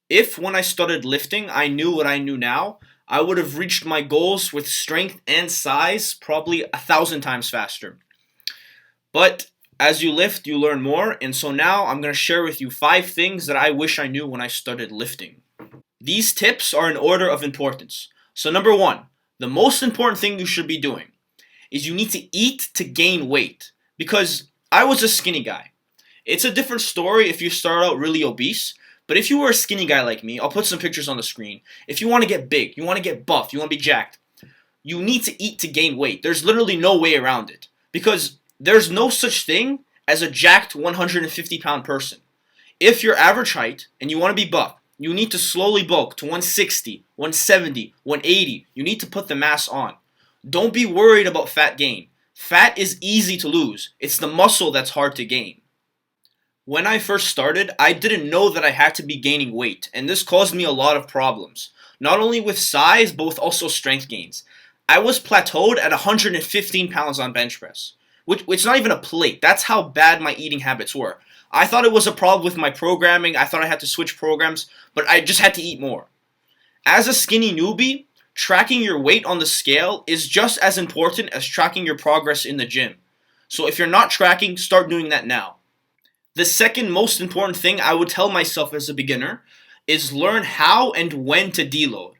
If when I started lifting I knew what I knew now, I would have reached my goals with strength and size probably 1,000 times faster. But as you lift, you learn more, and so now I'm going to share with you 5 things that I wish I knew when I started lifting. These tips are in order of importance. So, number one, the most important thing you should be doing is you need to eat to gain weight. Because I was a skinny guy. It's a different story if you start out really obese. But if you were a skinny guy like me, I'll put some pictures on the screen. If you want to get big, you want to get buff, you want to be jacked, you need to eat to gain weight. There's literally no way around it. Because there's no such thing as a jacked 150-pound person. If you're average height and you want to be buff, you need to slowly bulk to 160, 170, 180. You need to put the mass on. Don't be worried about fat gain. Fat is easy to lose. It's the muscle that's hard to gain. When I first started, I didn't know that I had to be gaining weight, and this caused me a lot of problems. Not only with size, but with also strength gains. I was plateaued at 115 pounds on bench press, which it's not even a plate. That's how bad my eating habits were. I thought it was a problem with my programming. I thought I had to switch programs, but I just had to eat more. As a skinny newbie, tracking your weight on the scale is just as important as tracking your progress in the gym. So if you're not tracking, start doing that now. The second most important thing I would tell myself as a beginner is learn how and when to deload.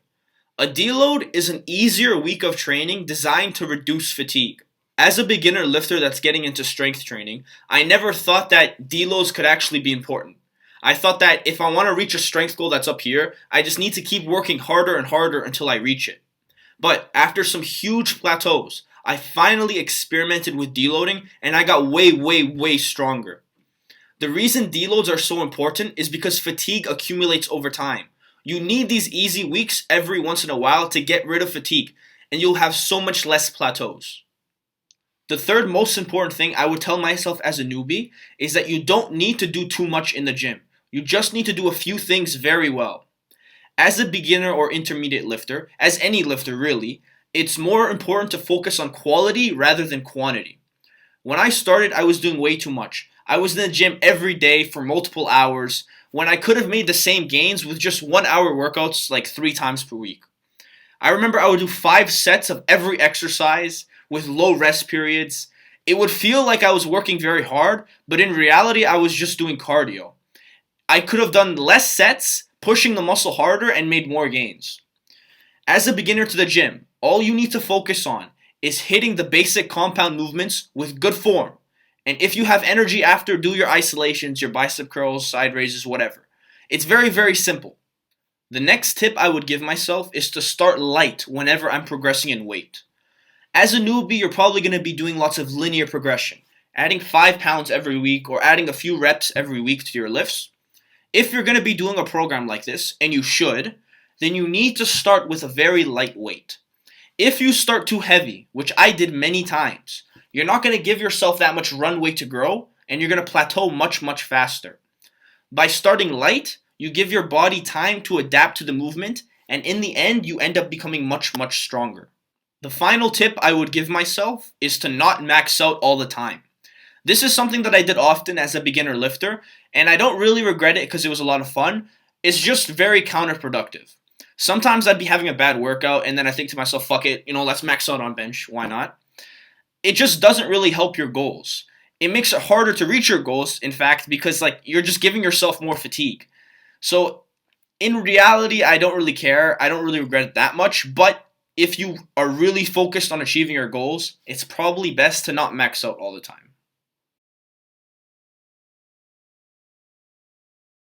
A deload is an easier week of training designed to reduce fatigue. As a beginner lifter that's getting into strength training, I never thought that deloads could actually be important. I thought that if I want to reach a strength goal that's up here, I just need to keep working harder and harder until I reach it. But after some huge plateaus, I finally experimented with deloading and I got way, way, way stronger. The reason deloads are so important is because fatigue accumulates over time. You need these easy weeks every once in a while to get rid of fatigue, and you'll have so much less plateaus. The third most important thing I would tell myself as a newbie is that you don't need to do too much in the gym. You just need to do a few things very well. As a beginner or intermediate lifter, as any lifter really, it's more important to focus on quality rather than quantity. When I started, I was doing way too much. I was in the gym every day for multiple hours when I could have made the same gains with just 1 hour workouts like 3 times per week. I remember I would do 5 sets of every exercise with low rest periods. It would feel like I was working very hard, but in reality I was just doing cardio. I could have done less sets, pushing the muscle harder, and made more gains. As a beginner to the gym, all you need to focus on is hitting the basic compound movements with good form. And if you have energy after, do your isolations, your bicep curls, side raises, whatever. It's very, very simple. The next tip I would give myself is to start light whenever I'm progressing in weight. As a newbie, you're probably going to be doing lots of linear progression, adding 5 pounds every week or adding a few reps every week to your lifts. If you're going to be doing a program like this, and you should, then you need to start with a very light weight. If you start too heavy, which I did many times, you're not going to give yourself that much runway to grow, and you're going to plateau much, much faster. By starting light, you give your body time to adapt to the movement, and in the end, you end up becoming much, much stronger. The final tip I would give myself is to not max out all the time. This is something that I did often as a beginner lifter, and I don't really regret it because it was a lot of fun. It's just very counterproductive. Sometimes I'd be having a bad workout, and then I think to myself, fuck it, let's max out on bench, why not? It just doesn't really help your goals. It makes it harder to reach your goals, in fact, because you're just giving yourself more fatigue. So in reality, I don't really care. I don't really regret it that much, but if you are really focused on achieving your goals, it's probably best to not max out all the time.